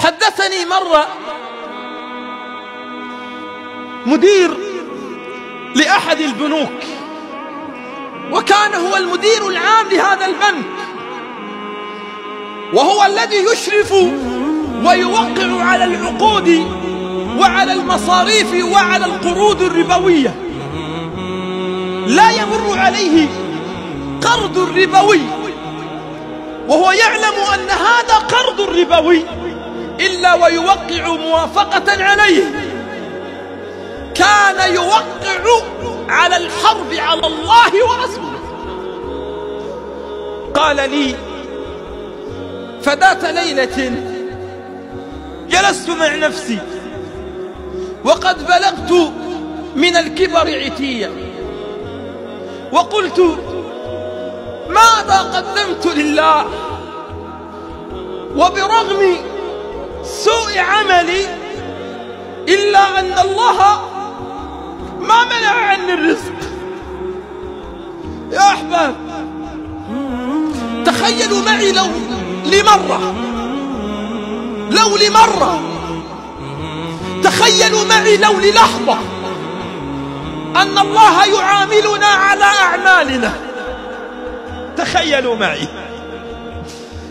حدثني مرة مدير لأحد البنوك، وكان هو المدير العام لهذا البنك، وهو الذي يشرف ويوقع على العقود وعلى المصاريف وعلى القروض الربوية. لا يمر عليه قرض ربوي وهو يعلم أن هذا قرض ربوي إلا ويوقع موافقة عليه. كان يوقع على الحرب على الله ورسوله. قال لي فذات ليلة جلست مع نفسي وقد بلغت من الكبر عتيا، وقلت ماذا قدمت لله؟ وبرغم سوء عملي إلا أن الله ما منع عني الرزق. يا أحباب، تخيلوا معي لو لمرة تخيلوا معي لو للحظة أن الله يعاملنا على أعمالنا. تخيلوا معي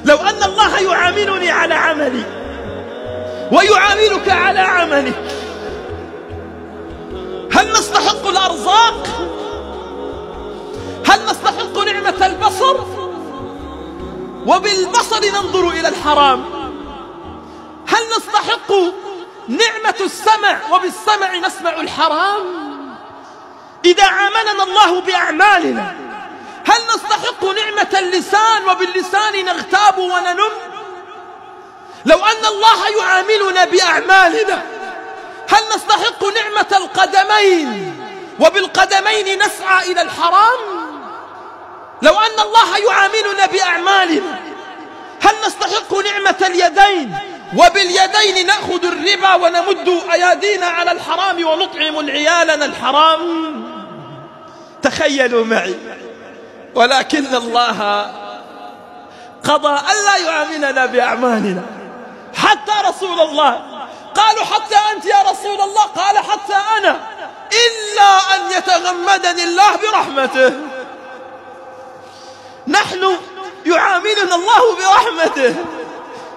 لو أن الله يعاملني على عملي ويعاملك على عملك. هل نستحق الأرزاق؟ هل نستحق نعمة البصر؟ وبالبصر ننظر إلى الحرام. هل نستحق نعمة السمع وبالسمع نسمع الحرام؟ إذا عاملنا الله بأعمالنا هل نستحق نعمة اللسان وباللسان نغتاب وننم؟ لو أن الله يعاملنا بأعمالنا هل نستحق نعمة القدمين وبالقدمين نسعى إلى الحرام؟ لو أن الله يعاملنا بأعمالنا هل نستحق نعمة اليدين وباليدين نأخذ الربا ونمد أيادينا على الحرام ونطعم عيالنا الحرام؟ تخيلوا معي. ولكن الله قضى ألا يعاملنا بأعمالنا. حتى رسول الله قالوا حتى أنت يا رسول الله؟ قال حتى أنا، إلا أن يتغمدني الله برحمته. نحن يعاملنا الله برحمته،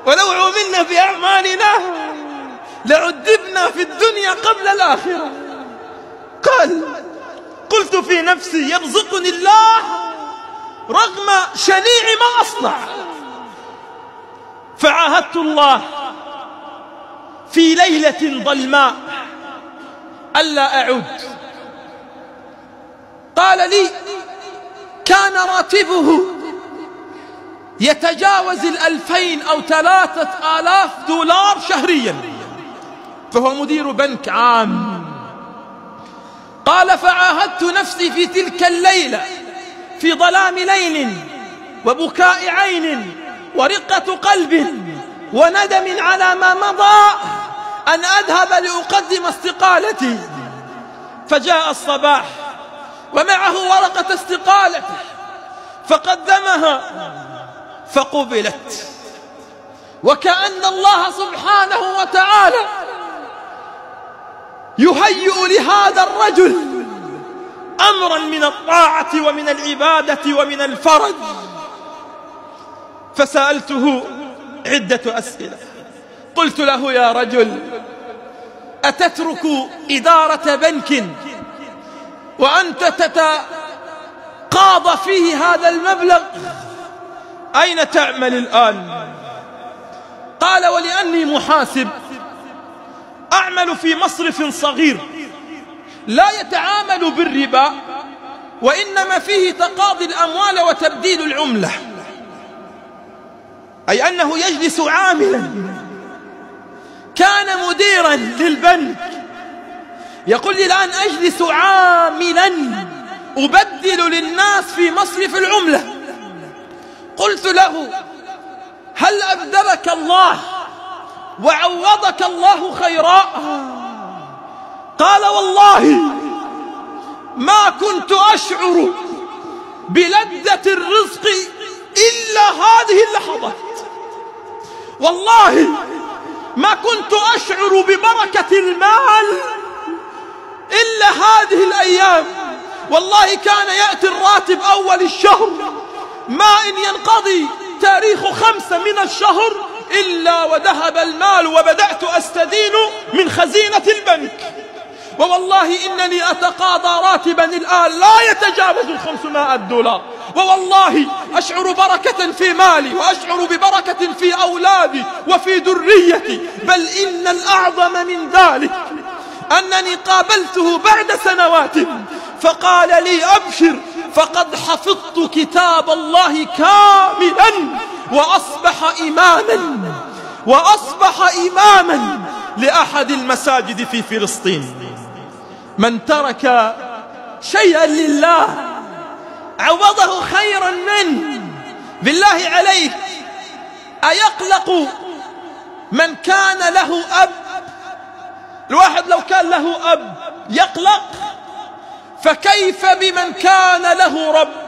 ولو عاملنا بأعمالنا لعذبنا في الدنيا قبل الآخرة. قلت في نفسي يرزقني الله رغم شنيع ما أصنع. فعاهدت الله في ليلة ظلماء ألا أعود. قال لي كان راتبه يتجاوز 2000 أو 3000 دولار شهريا، فهو مدير بنك عام. قال فعاهدت نفسي في تلك الليلة في ظلام ليل وبكاء عين ورقة قلب وندم على ما مضى أن أذهب لأقدم استقالتي. فجاء الصباح ومعه ورقة استقالته فقدمها فقبلت. وكأن الله سبحانه وتعالى يهيئ لهذا الرجل أمرا من الطاعة ومن العبادة ومن الفرج. فسألته عدة أسئلة. قلت له يا رجل، أتترك إدارة بنك وأنت تتقاضى فيه هذا المبلغ؟ أين تعمل الآن؟ قال ولأني محاسب أعمل في مصرف صغير لا يتعامل بالربا، وإنما فيه تقاضي الأموال وتبديل العملة، أي أنه يجلس عاملا. كان مديرا للبنك يقول لي الآن أجلس عاملا أبدل للناس في مصرف العملة. قلت له هل أبدلك الله وعوضك الله خيرا؟ قال والله ما كنت أشعر بلذة الرزق إلا هذه اللحظات. والله أشعر ببركة المال إلا هذه الأيام. والله كان يأتي الراتب أول الشهر ما إن ينقضي تاريخ 5 من الشهر إلا وذهب المال وبدأت أستدين من خزينة البنك. ووالله إنني أتقاضى راتبا الآن لا يتجاوز $500. ووالله أشعر بركة في مالي وأشعر ببركة في أولادي وفي ذريتي. بل إن الأعظم من ذلك أنني قابلته بعد سنوات فقال لي أبشر فقد حفظت كتاب الله كاملا وأصبح إماما لأحد المساجد في فلسطين. من ترك شيئا لله عوضه خيرا منه. بالله عليك أيقلق من كان له أب؟ الواحد لو كان له أب يقلق، فكيف بمن كان له رب؟